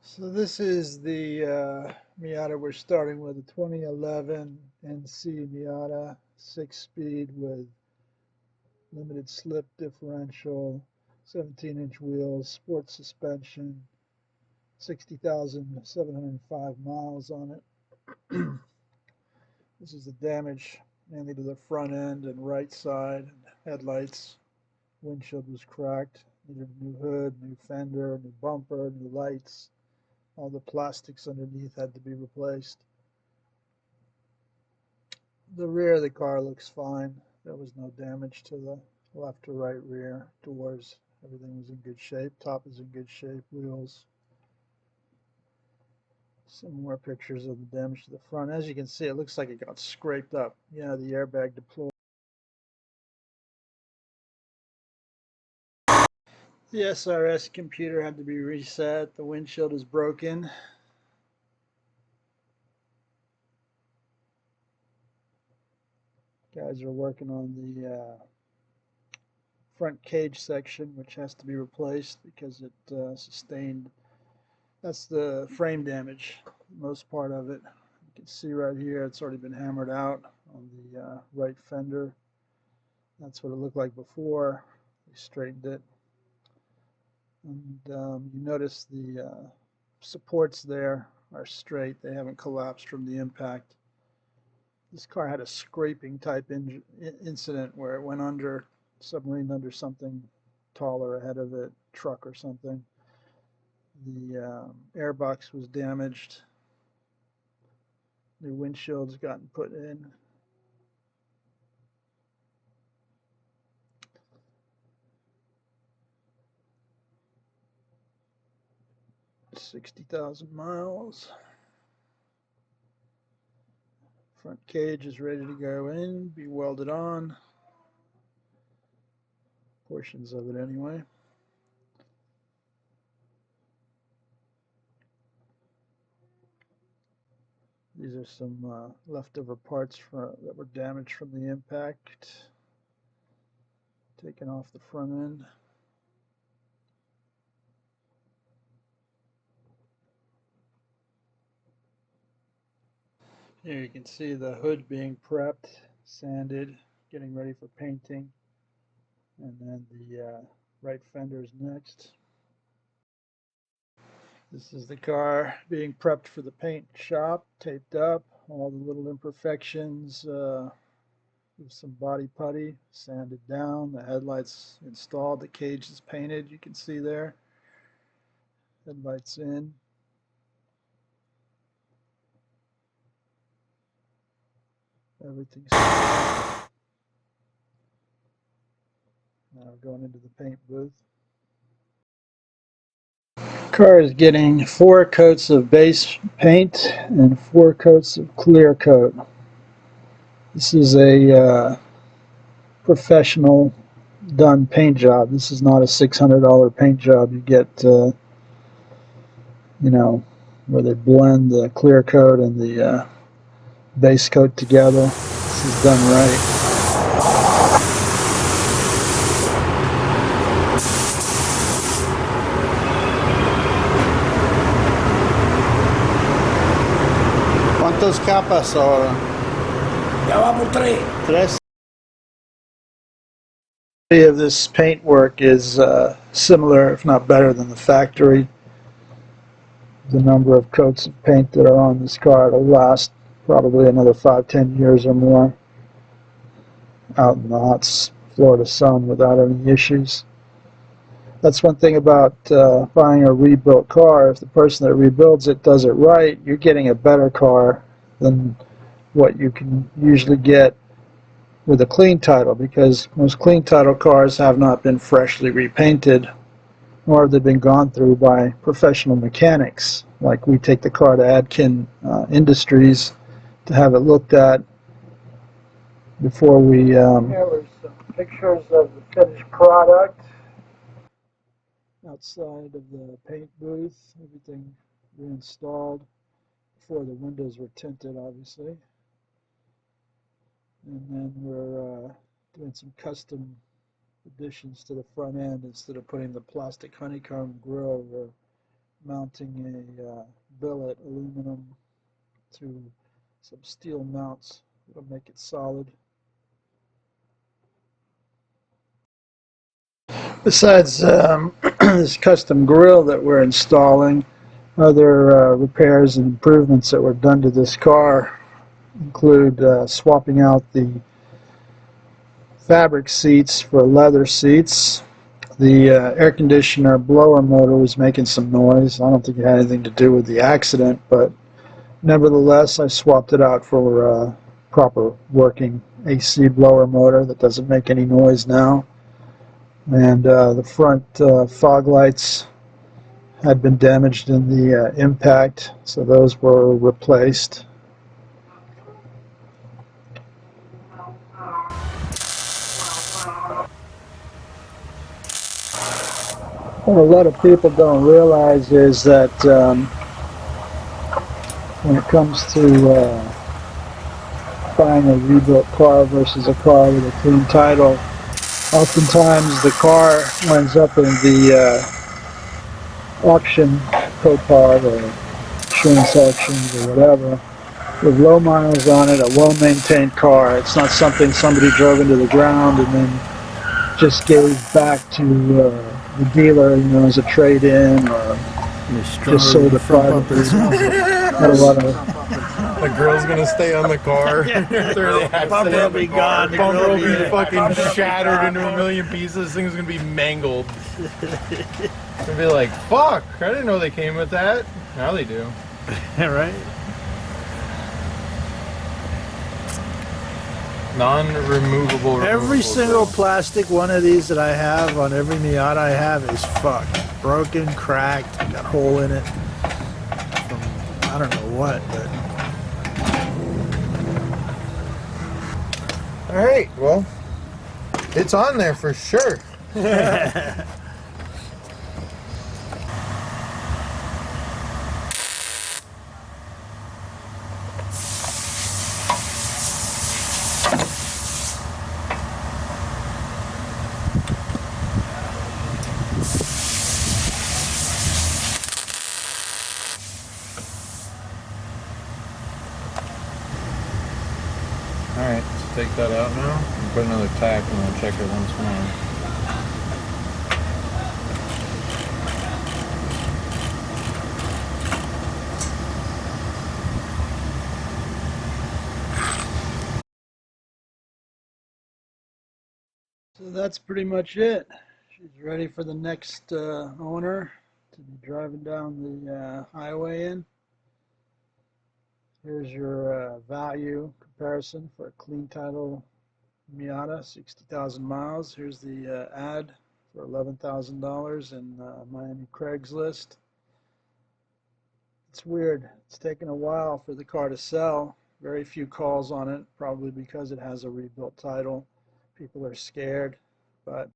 So this is the Miata we're starting with, a 2011 NC Miata 6-speed with limited slip differential, 17-inch wheels, sport suspension, 60,705 miles on it. This is the damage mainly to the front end and right side. Headlights, windshield was cracked, needed a new hood, new fender, new bumper, new lights. All the plastics underneath had to be replaced. The rear of the car looks fine. There was no damage to the left or right rear. Doors, everything was in good shape. Top is in good shape. Wheels. Some more pictures of the damage to the front. As you can see, it looks like it got scraped up. Yeah, the airbag deployed. The SRS computer had to be reset. The windshield is broken. Guys are working on the front cage section, which has to be replaced because it sustained. That's the frame damage, most part of it. You can see right here, it's already been hammered out on the right fender. That's what it looked like before. We straightened it. And you notice the supports there are straight. They haven't collapsed from the impact. This car had a scraping type incident where it went under, submarine under something taller ahead of it, truck or something. The airbox was damaged. New windshield's gotten put in. $60,000 miles. Front cage is ready to go in, be welded on. Portions of it anyway. These are some leftover parts that were damaged from the impact. Taken off the front end. Here you can see the hood being prepped, sanded, getting ready for painting. And then the right fender is next. This is the car being prepped for the paint shop, taped up, all the little imperfections, with some body putty, sanded down, the headlights installed, the cage is painted, you can see there. Headlights in. Everything's now going into the paint booth. Car is getting 4 coats of base paint and 4 coats of clear coat. This is a professional done paint job. This is not a $600 paint job you get, you know, where they blend the clear coat and the base coat together. This is done right. ¿Cuántas capas ahora? Ya va por tres. Tres. Of this paint work is similar, if not better, than the factory. The number of coats of paint that are on this car will last probably another 5-10 years or more out in the hot Florida sun without any issues. That's one thing about buying a rebuilt car. If the person that rebuilds it does it right, you're getting a better car than what you can usually get with a clean title, because most clean title cars have not been freshly repainted, nor have they been gone through by professional mechanics. Like, we take the car to Adkin Industries to have it looked at before we. Here were some pictures of the finished product outside of the paint booth. Everything reinstalled before the windows were tinted, obviously. And then we're doing some custom additions to the front end. Instead of putting the plastic honeycomb grille, we're mounting a billet aluminum to some steel mounts. It'll make it solid. Besides this custom grille that we're installing, other repairs and improvements that were done to this car include swapping out the fabric seats for leather seats. The air conditioner blower motor was making some noise. I don't think it had anything to do with the accident, but nevertheless, I swapped it out for a proper working AC blower motor that doesn't make any noise now. And the front fog lights had been damaged in the impact, so those were replaced. What a lot of people don't realize is that when it comes to buying a rebuilt car versus a car with a clean title, oftentimes the car winds up in the auction, Copart or insurance auctions or whatever, with low miles on it, a well-maintained car. It's not something somebody drove into the ground and then just gave back to the dealer, as a trade-in, or just sold it privately. Had a lot of The grill's gonna stay on the car. Bumper will be gone. The Bumper will be grill fucking shattered into a million pieces. This thing's gonna be mangled. It's gonna be like, fuck, I didn't know they came with that. Now they do. Right? Non-removable. Every single plastic one of these that I have on every Miata I have is fucked. Broken, cracked, got a hole in it. From I don't know what, but. Alright, well, it's on there for sure. Alright, let's take that out now and put another tack and we'll check it once more. So that's pretty much it. She's ready for the next owner to be driving down the highway in. Here's your value comparison for a clean title Miata, 60,000 miles. Here's the ad for $11,000 in Miami Craigslist. It's weird. It's taken a while for the car to sell. Very few calls on it, probably because it has a rebuilt title. People are scared, but